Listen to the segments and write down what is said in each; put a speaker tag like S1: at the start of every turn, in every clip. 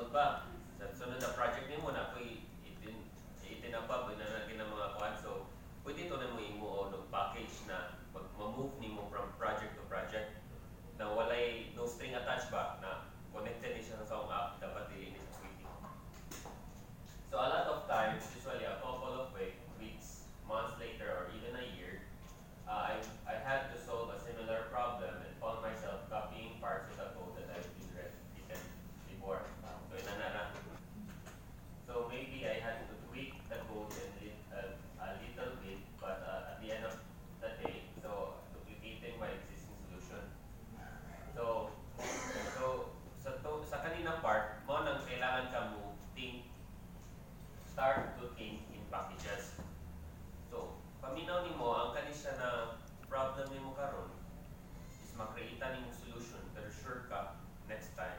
S1: sunod ba? Sa sunod na project nimo na ko'y itinapab na naging mga kuan. So pwede to na mo imo o package na mag-move nimo from project to project na walay no string attached ba na connected ni siya sa app dapat dili ni sa quitting. So a lot of times, usually a couple of weeks, months later, or even a year, I had to solve a similar problem and found myself copying parts of the code that I've been written before. So inanara. So maybe I had to tweak the code a little bit, but at the end of the day, so duplicating my existing solution. So sa kaninang part, mo nang kailangan ka mo start to think in packages. So, paminaw nimo ang kanisya na problem nimo karon is makreita nimo solution pero sure ka next time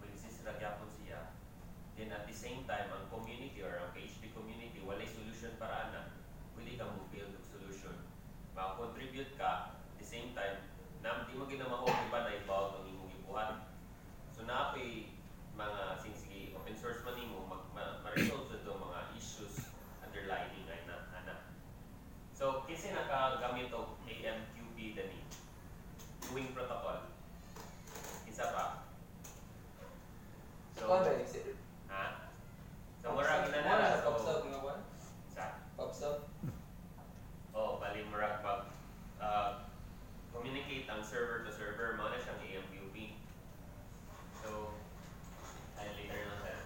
S1: mag-exist ra gyapon siya. Then at the same time, ang community or ang PHP community walay solution para ana, pwede ka mo build og solution. Maka-contribute ka at the same time di mo ginamahog iba na ibaw ang imong gibuhat. So naapay mga sige open source man nimo ma-resolve ito mga issues underlying ay na ana. So kasi nakagamit og AMQP dani queuing protocol. Isa pa. So ha? So murag ginana so
S2: pops up nga ba?
S1: Sa
S2: Pops up.
S1: Oh, bali murag pag communicate ang server to server mo na siyang AMQP. So later lang that.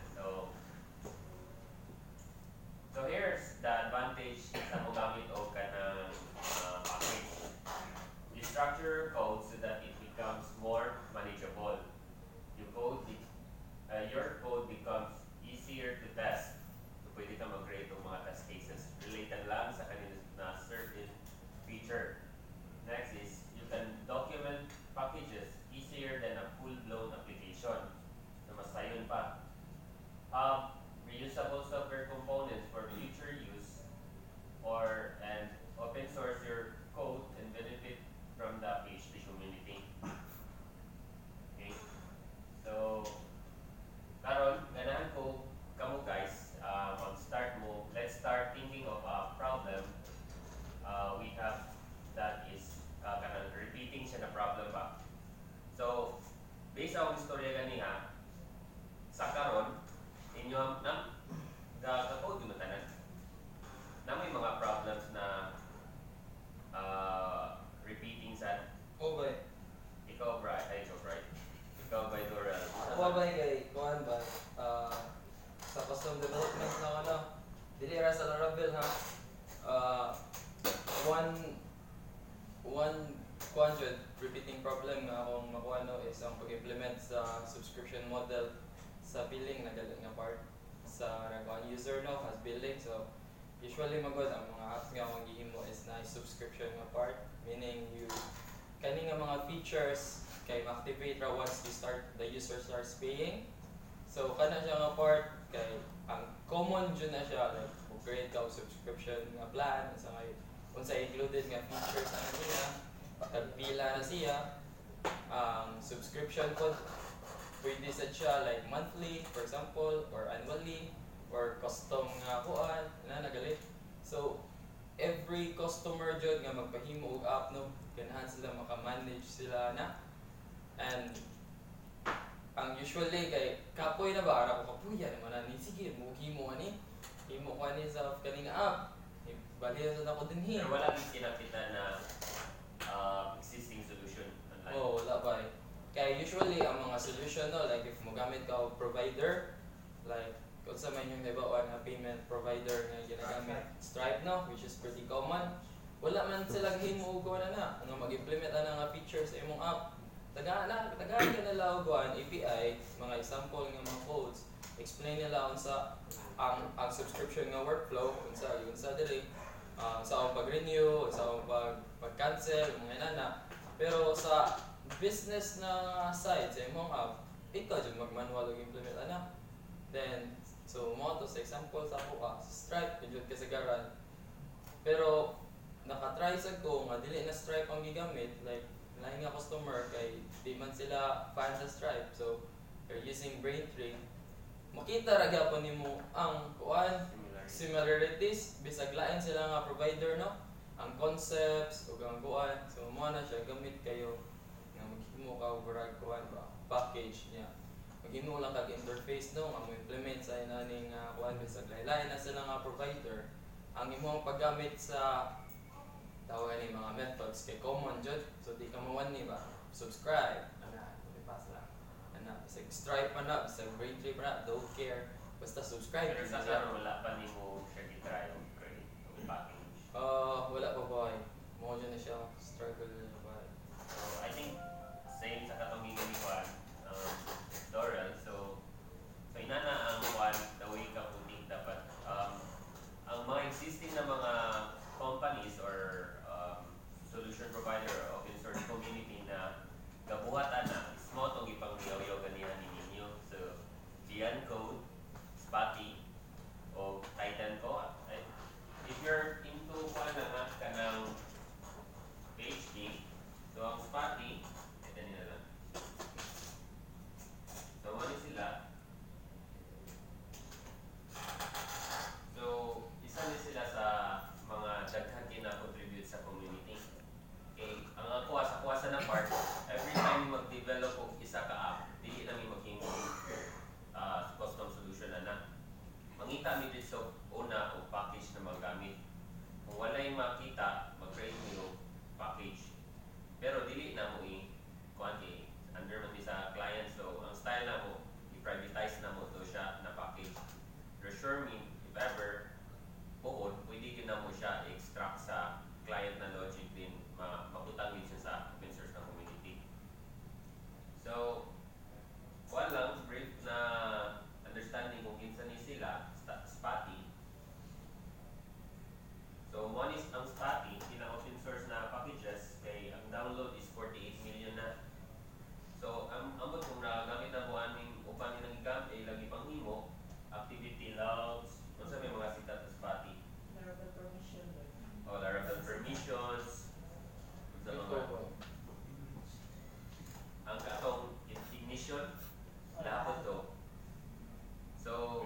S1: So here's the advantage sa mo gamit og kanang package. You structure your code so that it becomes more manageable. Your code becomes easier to test. So pwede ka mag-create ng mga test cases related lang sa kanina na certain feature. Next is you can document packages easier than a full-blown application. So mas sayon pa. Reusable software components for future use and open source your code and benefit from the PHP community. Okay. So karon ganahan ko kamo guys let's start thinking of a problem we have that is kanang repeating siya na problem ba. So based sa akong istorya ganiha sa karon inyo kakode mo tanan na may mga problems na repeating sa
S2: Ba?
S1: ikaw Bright ikaw by Doral
S2: Ba kay kuan ba? Sa custom development na ano, dili ra sa Laravel ha. One kuan jud repeating problem nga akong makuha no is ang pag-implement sa subscription model sa billing na galit nga part sa nagkuhan user no as billing. So usually magod ang mga apps nga akong gihimo is na subscription nga part, meaning you kani nga mga features kay ma-activate ra once the user starts paying. So kana siya nga part kay ang common jud na siya like upgrade ka og subscription nga plan unsa included nga features ana niya pagpila na siya subscription po pwede sa siya like monthly for example or annually or custom nga kuan na nagalit. So every customer jud nga magpahimo og app no ganahan sila maka-manage sila na. And ang usually kay kapoy na ba ara ko kapuya naman ani sige mo himo ani himo ko ani sa kaning app bali sa ako din
S1: pero wala din kinapitan na existing solution online.
S2: Wala ba kay usually ang mga solution no like if mo gamit ka og provider like kung sa man yung nabawaan nga payment provider nga ginagamit Stripe no which is pretty common wala man sila himo og kuan na nga mag-implement ana nga features sa imong app tagaan ka nila og kuan API mga example nga mga codes explain nila unsa ang subscription nga workflow unsa diri sa akong pag-renew sa akong pag-cancel mga inana. Pero sa business na side sa imong app ikaw jud mag-manual og implement ana. Then so mo to sa example sa ako sa Stripe jud kasagaran. Pero naka-try sad ko nga dili na Stripe ang gigamit like lain nga customer kay di man sila fan sa Stripe so they're using Braintree makita ra gyapon nimo ang kuan similarities bisag lain sila nga provider no, ang concepts ug ang kuan, so mo na siya gamit kayo nga maghimo ka og brag kuan ba package niya, maghimo lang kag interface no nga mo implement sa inaning kuan bisag lain na sila nga provider, ang imong paggamit sa tawag ni mga methods kay common jud, so di ka mawani ba subscribe ana pass lang ana bisag stripe man na bisag braintree pa na don't care basta subscribe
S1: Pero
S2: yun
S1: sa
S2: siya.
S1: karon wala pa nimo siya gitry og create og package.
S2: Wala pa ba mo dyan na siya struggle na ba.
S1: So I think same sa katong giniwan Doral. So inana ang one the way ka puting dapat ang mga existing na mga companies or solution provider or open source community na gabuhatan na small tong ipang yaw-yaw ganihan ninyo. So Dian Code, Spotty, o Titan ko. If you're into kuan na nga kanang PhD, so ang Spotty, ito nila lang. So ano sila? So isa din sila sa mga daghan kina-contribute sa community. Okay, ang sa kuwasa na part, every time mag-develop og isa ka app, dili na mi maghimo custom solution ana. Mangita mi dito sa una og package na magamit. Kung walay makita, mag-create mi og package. Pero dili na mo kuan under man mi sa client, so ang style na mo i-privatize na mo to siya na package. Reassure me if ever buod, pwede ka na mo siya i-extract sa client na logic din, mabutang din siya sa open source na community. So, kuan lang, brief na understanding kung kinsa ni sila, Spotty. So, one is ang Spotty, silang open source na packages, kay ang download is 48 million na. So, ang ambot kung nagagamit na buwan ng upan nilang igamit, lagi pang himo, activity logs, kung sa may mga sikat na Spotty.
S3: Laravel permission.
S1: O Laravel permissions, kung sa mga ang katong ignition, lahat to. So,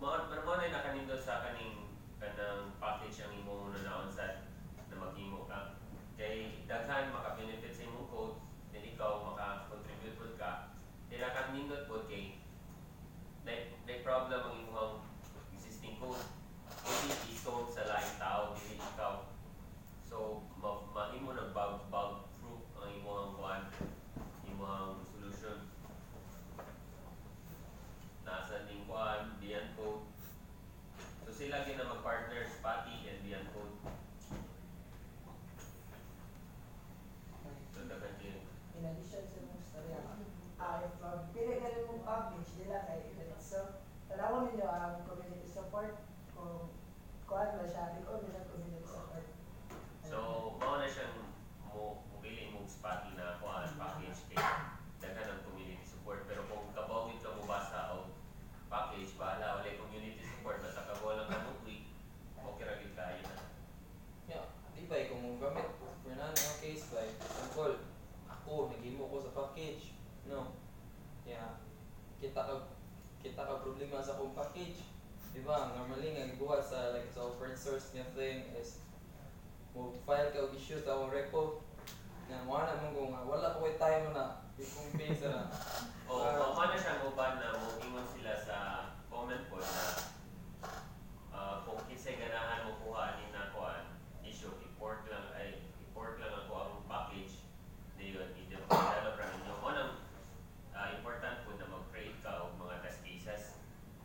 S1: mo na nakanindot sa kanang package ang imo na naonsad na maghimo ka. Kay daghan maka-benefit sa imong code, then ikaw maka-contribute pud ka. Then nakanindot pud kay na problem ang imong existing code. Hindi i-solve sa laing tao, dili ikaw. So, mahimo na bug proof ang imong kuan, imong solution. Nasa ning kuan, Dian Code. So sila gina mag-partner, Spotty and Dian Code. So dapat yun.
S3: In addition sa mong storya, if pili ka rin mong package, nila kay so, tanawon ninyo ang community support kung kuhan ba siya, record mo siya community support.
S1: So, mao na siyang mobili mong Spotty na kuan package kay daghan ang community support. Pero kung kabawit ka mo basa og package, bahala wala community support, basta kabaw lang ka mo quick, okay ra gid kayo na.
S2: Yeah, di ba kung mo gamit for na nga case by example, ako naghimo ko sa package, no. Yeah. Kita ka problema sa akong package. Di ba? Normally nga gibuhat sa like sa open source nga thing is mo file ka og issue sa akong repo. Na mo na mong kung wala ko time na i-kung page na.
S1: O, na siyang uban na mo ingon sila sa comment po na kung kinsay ganahan mo kuha ni na kuan issue, import lang ako ang package diyon i-develop ra ninyo. Unang important po na mag-create ka og mga test cases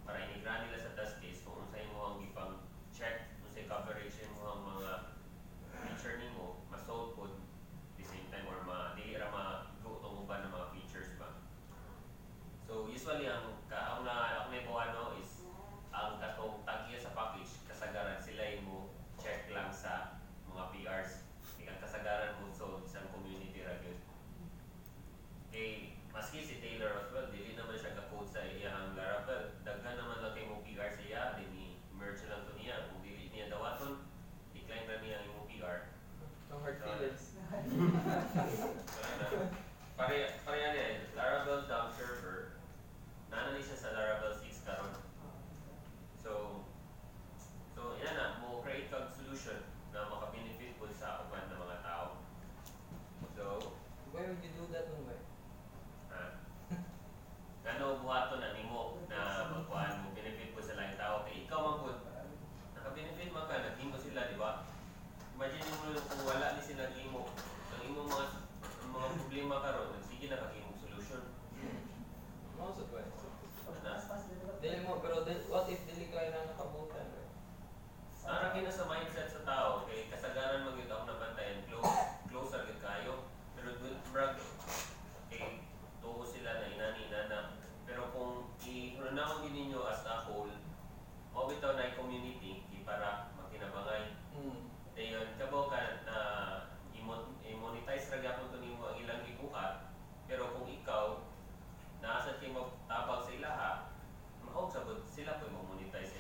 S1: para inigra nila sa test case kung unsay mo ang ipang check, unsay coverage mo ang mga feature nimo ma-solve po the same time or dili ra ma-go tong uban ng mga features ba. So usually ang ako may buwano is ang katong tagya sa package kasagaran sila mo check lang sa mga PRs. Ang kasagaran mo so isang community ra gyud. Maski si Taylor as well, dili naman siya ka-code sa iyang Laravel. Daghan naman lang kay mo PR sa iya, then i-merge lang to niya. Kung dili niya dawaton, decline na niya ang imong PR.
S2: Ang hard feelings.
S1: Pareha niya, Laravel dump server, nana ni siya sa Laravel ato na nimo na magkuhan mo benefit po sa laing tao kay ikaw man pud naka-benefit man ka naghimo sila di ba? Imagine mo kung wala ni sila nimo ang imong mga problema karon sige na kakimong solution.
S2: Mo sa ba?
S3: Pas develop.
S2: Dili mo pero what if dili ka na nakabutan?
S1: Nara kina sa mindset sa tao kay kasagaran magyud ako nabantayan closer gid kayo pero brag kay tuo sila na inani inana pero kung ihunahon gid ninyo as a whole mo bitaw na community di para makinabangay dayon kabo ka na i-monetize ra gyapon to nimo ang ilang gibuhat pero kung ikaw naasa kay magtabang sa ilaha maog sabot sila po mo monetize